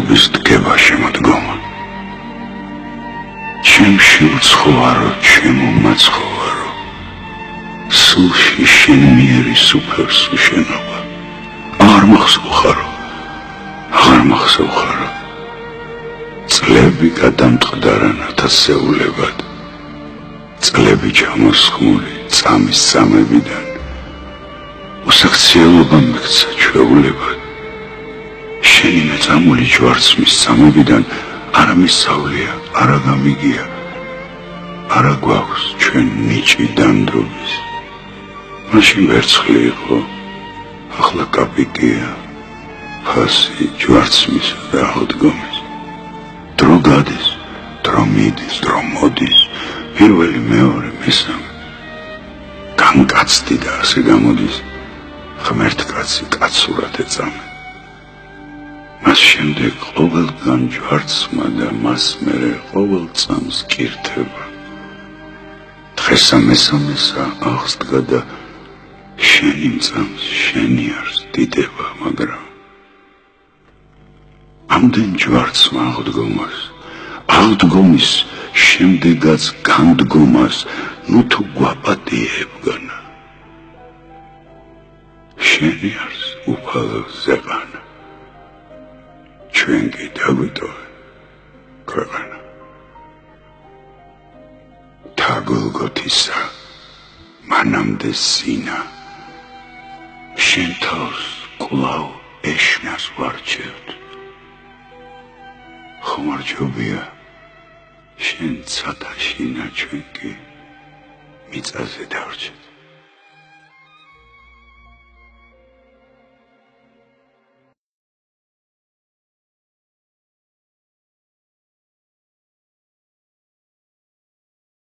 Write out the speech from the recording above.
მადლობის დგება შემოდგომა ჩემში უცხოარო ჩემო მაცხოვარო სულში შენ მიერი სუფერს უშენობა აღარ მახსოვხარო წლები გადამტყდარან ათასეულებად წლები ჩამოსხმული წამის წამებიდან უსაქციელობა მიქცა ჩვეულებად შენი მეწამული ჯვარცმის წამებიდან არა მისავლია არა გამიგია არა გვაქვს ჩვენ ნიჭი დანდრობის მაშინ ვერცხლი იყო ახლა კაპიკია ფასი ჯვარცმის და აღდგომის დრო გადის დრო მიდის დრო მოდის პირველი მეორე მესამე გამკაცდი და ასე გამოდის ღმერთ კაცი კაცურად ეწამე მას შემდეგ ყოველგან ჯვარცმა და მას მერე ყოველ წამს კირთება დღესა მესამესა აღსდგა და შენი წამს შენი არს დიდება მაგრამ ამდენ ჯვარცმა აღდგომის შემდეგაც განდგომას ნუ თუ გვაპატიებგანა შენი არს უფალო ზეყანა ჩვენ კი დაგვიტოვე ქვეყანა თაგოლგოთისა მანამდე სინა შენ თავს კვლავ ეშნას ვარჩევთ ხომარჯობია შენ ცატაშინა ჩვენ კი მიწაზე დავრჩეთ